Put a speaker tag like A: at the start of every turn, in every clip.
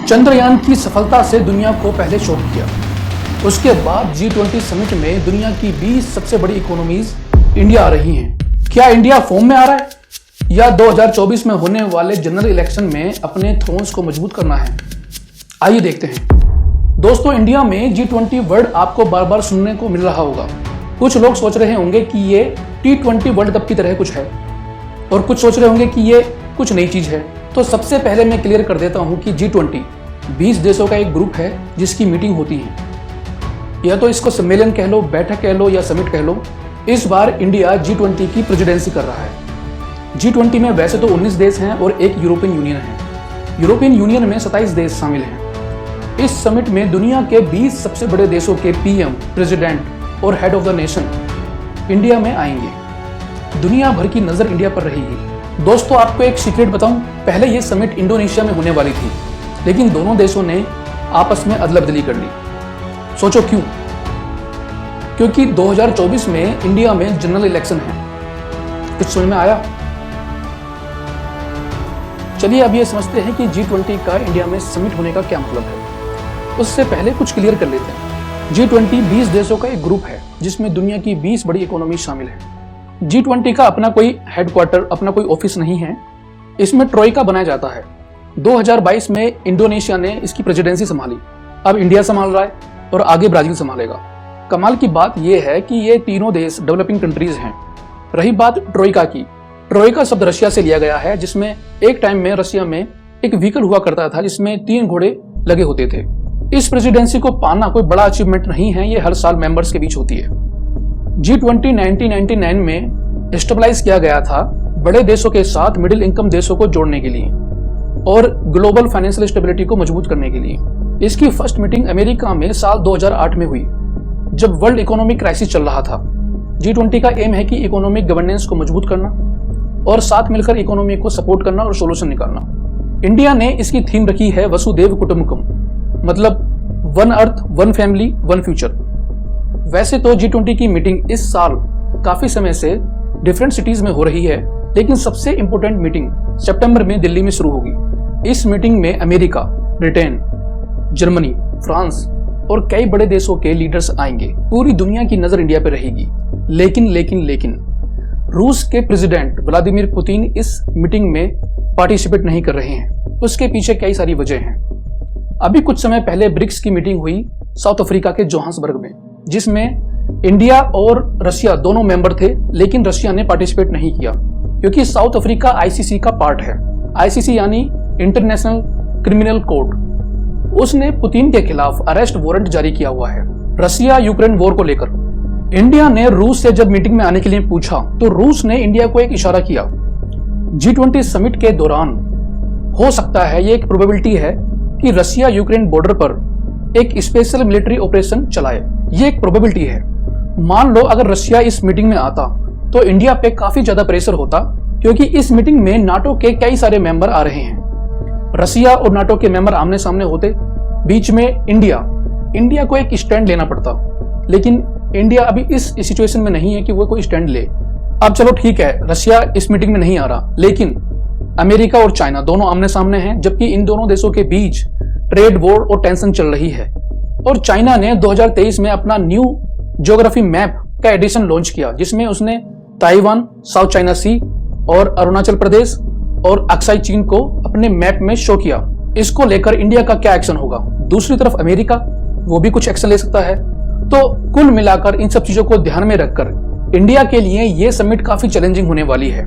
A: चंद्रयान की सफलता से दुनिया को पहले शॉक किया। उसके बाद G20 समिट में दुनिया की 20 सबसे बड़ी इकोनॉमीज इंडिया आ रही हैं। क्या इंडिया फॉर्म में आ रहा है या 2024 में होने वाले जनरल इलेक्शन में अपने थ्रोन्स को मजबूत करना है? आइए देखते हैं। दोस्तों, इंडिया में G20 वर्ड आपको बार बार सुनने को मिल रहा होगा। कुछ लोग सोच रहे होंगे कि ये T20 वर्ल्ड कप की तरह कुछ है और कुछ सोच रहे होंगे कि ये कुछ नई चीज है। तो सबसे पहले मैं क्लियर कर देता हूं कि G20 20 देशों का एक ग्रुप है जिसकी मीटिंग होती है, या तो इसको सम्मेलन कह लो, बैठक कह लो या समिट कह लो। इस बार इंडिया G20 की प्रेसिडेंसी कर रहा है। G20 में वैसे तो 19 देश हैं और एक यूरोपियन यूनियन है। यूरोपियन यूनियन में 27 देश शामिल हैं। इस समिट में दुनिया के 20 सबसे बड़े देशों के पीएम, प्रेसिडेंट और head of the nation India में आएंगे। दुनिया भर की नजर इंडिया पर रहेगी। दोस्तों, आपको एक सीक्रेट बताऊं, पहले ये समिट इंडोनेशिया में होने वाली थी, लेकिन दोनों देशों ने आपस में अदला बदली कर ली। सोचो क्यों? क्योंकि 2024 में इंडिया में जनरल इलेक्शन है। कुछ समझ में आया? चलिए अब ये समझते हैं कि G20 का इंडिया में समिट होने का क्या मतलब है। उससे पहले कुछ क्लियर कर लेते हैं। G20 20 देशों का एक ग्रुप है जिसमें दुनिया की 20 बड़ी इकोनॉमी शामिल है। G20 का अपना कोई हेडक्वार्टर, अपना कोई ऑफिस नहीं है। इसमें ट्रोइका बनाया जाता है। 2022 में इंडोनेशिया ने इसकी प्रेसिडेंसी संभाली। अब इंडिया संभाल रहा है और आगे ब्राजील संभालेगा। कमाल की बात यह है कि ये तीनों देश डेवलपिंग कंट्रीज हैं। रही बात ट्रोइका की, ट्रोइका शब्द रशिया से लिया गया है, जिसमें एक टाइम में रशिया में एक व्हीकल हुआ करता था जिसमें 3 घोड़े लगे होते थे। इस प्रेसिडेंसी को पाना कोई बड़ा अचीवमेंट नहीं है, ये हर साल मेंबर्स के बीच होती है। G20 1999 में एस्टेब्लाइज किया गया था बड़े देशों के साथ मिडिल इनकम देशों को जोड़ने के लिए और ग्लोबल फाइनेंशियल स्टेबिलिटी को मजबूत करने के लिए। इसकी फर्स्ट मीटिंग अमेरिका में साल 2008 में हुई, जब वर्ल्ड इकोनॉमिक क्राइसिस चल रहा था। G20 का एम है कि इकोनॉमिक गवर्नेंस को मजबूत करना और साथ मिलकर इकोनॉमी को सपोर्ट करना और सोल्यूशन निकालना। इंडिया ने इसकी थीम रखी है वसुधैव कुटुंबकम, मतलब one earth, one family, one future. वैसे तो G20 की मीटिंग इस साल काफी समय से डिफरेंट सिटीज में हो रही है, लेकिन सबसे इंपॉर्टेंट मीटिंग सितंबर में दिल्ली में शुरू होगी। इस मीटिंग में अमेरिका, ब्रिटेन, जर्मनी, फ्रांस और कई बड़े देशों के लीडर्स आएंगे। पूरी दुनिया की नजर इंडिया पर रहेगी। लेकिन रूस के प्रेसिडेंट व्लादिमीर पुतिन इस मीटिंग में पार्टिसिपेट नहीं कर रहे हैं। उसके पीछे कई सारी वजह हैं। अभी कुछ समय पहले ब्रिक्स की मीटिंग हुई साउथ अफ्रीका के जोहान्सबर्ग में, जिसमें इंडिया और रशिया दोनों मेंबर थे, लेकिन रशिया ने पार्टिसिपेट नहीं किया क्योंकि साउथ अफ्रीका आईसीसी का पार्ट है। आईसीसी यानी इंटरनेशनल क्रिमिनल कोर्ट। उसने पुतिन के खिलाफ अरेस्ट वारंट जारी किया हुआ है रशिया यूक्रेन वॉर को लेकर। इंडिया ने रूस से जब मीटिंग में आने के लिए पूछा तो रूस ने इंडिया को एक इशारा किया। G20 समिट के दौरान हो सकता है, ये एक प्रोबेबिलिटी है कि रशिया यूक्रेन बॉर्डर पर एक स्पेशल मिलिट्री ऑपरेशन चलाए। ये एक प्रोबेबिलिटी है। मान लो अगर रशिया इस मीटिंग में आता तो इंडिया पे काफी ज्यादा प्रेशर होता, क्योंकि इस मीटिंग में नाटो के कई सारे मेंबर आ रहे हैं। रशिया और नाटो के मेंबर आमने सामने होते, बीच में इंडिया को एक स्टैंड लेना पड़ता। लेकिन इंडिया अभी इस सिचुएशन में नहीं है कि वो कोई स्टैंड ले। अब चलो ठीक है, रशिया इस मीटिंग में नहीं आ रहा, लेकिन अमेरिका और चाइना दोनों आमने सामने हैं, जबकि इन दोनों देशों के बीच ट्रेड वॉर और टेंशन चल रही है। और चाइना ने 2023 में अपना न्यू ज्योग्राफी मैप का एडिशन लॉन्च किया, जिसमें उसने ताइवान, साउथ चाइना सी और अरुणाचल प्रदेश और अक्साई चीन को अपने मैप में शो किया। इसको लेकर इंडिया का क्या एक्शन होगा? दूसरी तरफ अमेरिका, वो भी कुछ एक्शन ले सकता है। तो कुल मिलाकर इन सब चीजों को ध्यान में रखकर इंडिया के लिए ये समिट काफी चैलेंजिंग होने वाली है।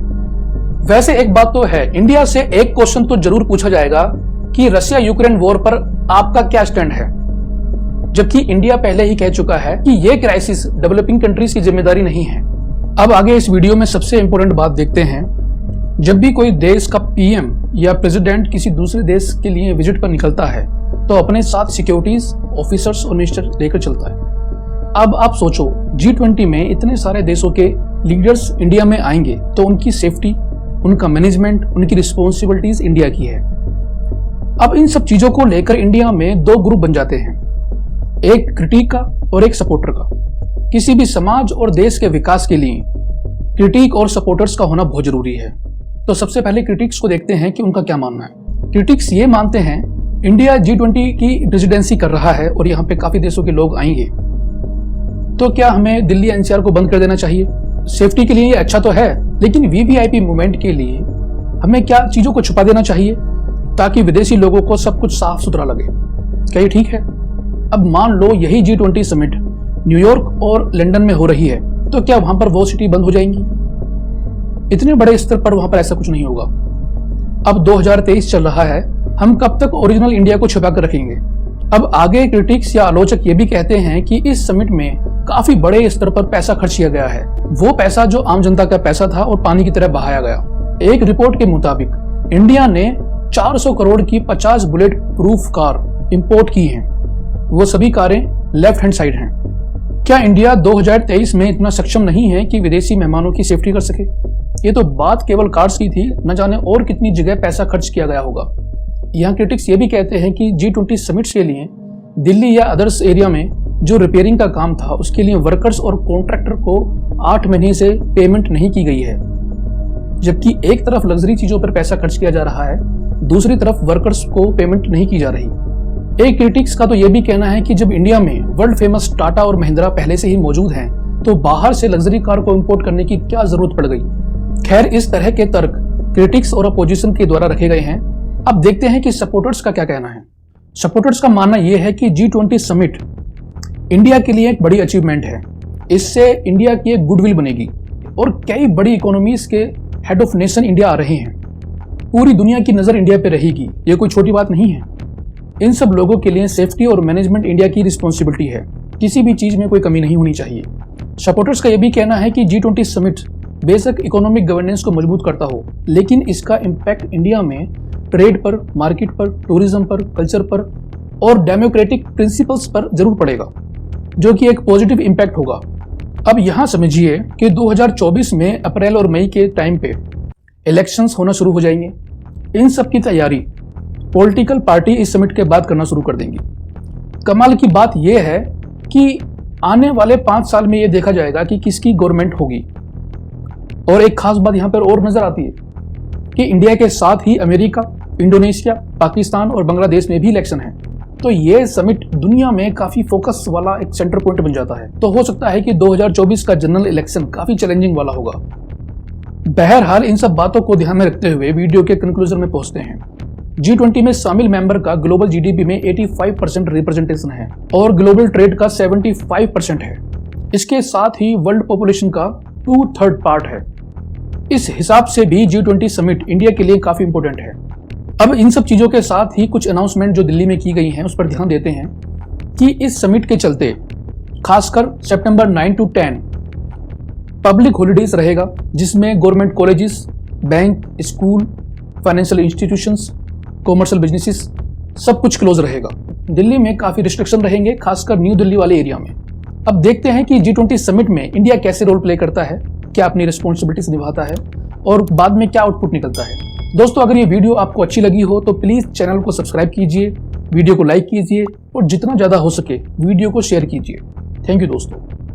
A: वैसे एक बात तो है, इंडिया से एक क्वेश्चन तो जरूर पूछा जाएगा कि रशिया यूक्रेन वॉर पर आपका क्या स्टैंड है, जबकि इंडिया पहले ही कह चुका है कि यह क्राइसिस डेवलपिंग कंट्रीज की जिम्मेदारी नहीं है। अब आगे इस वीडियो में सबसे इंपॉर्टेंट बात देखते हैं। जब भी कोई देश का पीएम या प्रेसिडेंट किसी दूसरे देश के लिए विजिट पर निकलता है तो अपने साथ सिक्योरिटीज ऑफिसर्स और मिनिस्टर लेकर चलता है। अब आप सोचो, G20 में इतने सारे देशों के लीडर्स इंडिया में आएंगे तो उनकी सेफ्टी, उनका मैनेजमेंट, उनकी रिस्पॉन्सिबिलिटीज इंडिया की है। अब इन सब चीजों को लेकर इंडिया में 2 ग्रुप बन जाते हैं, एक क्रिटिक का और एक सपोर्टर का। किसी भी समाज और देश के विकास के लिए क्रिटिक और सपोर्टर्स का होना बहुत जरूरी है। तो सबसे पहले क्रिटिक्स को देखते हैं कि उनका क्या मानना है। क्रिटिक्स ये मानते हैं इंडिया G20 की प्रेसिडेंसी कर रहा है और यहाँ पे काफी देशों के लोग आएंगे, तो क्या हमें दिल्ली NCR को बंद कर देना चाहिए? सेफ्टी के लिए ये अच्छा तो है, लेकिन VVIP मूवमेंट के लिए हमें क्या चीजों को छुपा देना चाहिए ताकि विदेशी लोगों को सब कुछ साफ सुथरा लगे? क्या ये ठीक है? अब मान लो यही G20 समिट न्यूयॉर्क और लंदन में हो रही है, तो क्या वहां पर वो सिटी बंद हो जाएंगी? इतने बड़े स्तर पर वहां पर ऐसा कुछ नहीं होगा। अब 2023 चल रहा है, हम कब तक ओरिजिनल इंडिया को छुपा कर रखेंगे? अब आगे क्रिटिक्स या आलोचक ये भी कहते हैं कि इस समिट में काफी बड़े स्तर पर पैसा खर्च किया गया है, वो पैसा जो आम जनता का पैसा था और पानी की तरह बहाया गया। एक रिपोर्ट के मुताबिक इंडिया ने 400 करोड़ की 50 बुलेट प्रूफ कार इंपोर्ट की हैं। वो सभी कारें लेफ्ट हैंड साइड हैं। क्या इंडिया 2023 में इतना सक्षम नहीं है कि विदेशी मेहमानों की सेफ्टी कर सके? ये तो बात केवल कार्स की थी, न जाने और कितनी जगह पैसा खर्च किया गया होगा। यहाँ क्रिटिक्स ये भी कहते हैं कि G20 समिट के लिए दिल्ली या अदर्स एरिया में जो रिपेयरिंग का काम था उसके लिए वर्कर्स और कॉन्ट्रैक्टर को 8 महीने से पेमेंट नहीं की गई है। जबकि एक तरफ लग्जरी चीजों पर पैसा खर्च किया जा रहा है, दूसरी तरफ वर्कर्स को पेमेंट नहीं की जा रही। एक क्रिटिक्स का तो यह भी कहना है कि जब इंडिया में वर्ल्ड फेमस टाटा और महिंद्रा पहले से ही मौजूद हैं, तो बाहर से लग्जरी कार को इंपोर्ट करने की क्या जरूरत पड़ गई? खैर, इस तरह के तर्क क्रिटिक्स और अपोजिशन के द्वारा रखे गए हैं। अब देखते हैं कि सपोर्टर्स का क्या कहना है। सपोर्टर्स का मानना यह है कि G20 समिट इंडिया के लिए एक बड़ी अचीवमेंट है। इससे इंडिया की एक गुडविल बनेगी और कई बड़ी इकोनॉमीज के हेड ऑफ नेशन इंडिया आ रहे हैं। पूरी दुनिया की नजर इंडिया पे रहेगी, ये कोई छोटी बात नहीं है। इन सब लोगों के लिए सेफ्टी और मैनेजमेंट इंडिया की रिस्पॉन्सिबिलिटी है, किसी भी चीज में कोई कमी नहीं होनी चाहिए। सपोर्टर्स का यह भी कहना है कि G20 समिट बेशक इकोनॉमिक गवर्नेंस को मजबूत करता हो, लेकिन इसका इम्पैक्ट इंडिया में ट्रेड पर, मार्केट पर, टूरिज्म पर, कल्चर पर और डेमोक्रेटिक प्रिंसिपल्स पर जरूर पड़ेगा, जो कि एक पॉजिटिव इम्पैक्ट होगा। अब यहां समझिए कि 2024 में अप्रैल और मई के टाइम पे इलेक्शंस होना शुरू हो जाएंगे। इन सब की तैयारी पॉलिटिकल पार्टी इस समिट के बाद करना शुरू कर देंगी। कमाल की बात यह है कि आने वाले 5 साल में यह देखा जाएगा कि किसकी गवर्नमेंट होगी। और एक खास बात यहां पर और नजर आती है कि इंडिया के साथ ही अमेरिका, इंडोनेशिया, पाकिस्तान और बांग्लादेश में भी इलेक्शन है। तो ये समिट दुनिया में काफी फोकस वाला एक सेंटर पॉइंट बन जाता है। तो हो सकता है कि 2024 का जनरल इलेक्शन काफी चैलेंजिंग वाला होगा। बहरहाल, इन सब बातों को ध्यान में रखते हुए वीडियो के कंक्लूजन में पहुंचते हैं। G20 में शामिल मेंबर का ग्लोबल GDP में 85% रिप्रेजेंटेशन है और ग्लोबल ट्रेड का 75% है। इसके साथ ही वर्ल्ड पॉपुलेशन का 2/3 पार्ट है। इस हिसाब से भी G20 समिट इंडिया के लिए काफी इंपॉर्टेंट है। अब इन सब चीजों के साथ ही कुछ अनाउंसमेंट जो दिल्ली में की गई हैं उस पर ध्यान देते हैं कि इस समिट के चलते खासकर सितंबर 9 to 10 पब्लिक हॉलिडेज रहेगा, जिसमें government colleges, bank, school, financial institutions, commercial businesses सब कुछ क्लोज रहेगा। दिल्ली में काफी रिस्ट्रिक्शन रहेंगे, खासकर न्यू दिल्ली वाले एरिया में। अब देखते हैं कि G20 समिट में इंडिया कैसे रोल प्ले करता है, क्या अपनी रिस्पॉन्सिबिलिटीज निभाता है और बाद में क्या आउटपुट निकलता है। दोस्तों, अगर ये वीडियो आपको अच्छी लगी हो तो प्लीज चैनल को सब्सक्राइब कीजिए, वीडियो को लाइक कीजिए और जितना ज्यादा हो सके वीडियो को शेयर कीजिए। थैंक यू दोस्तों।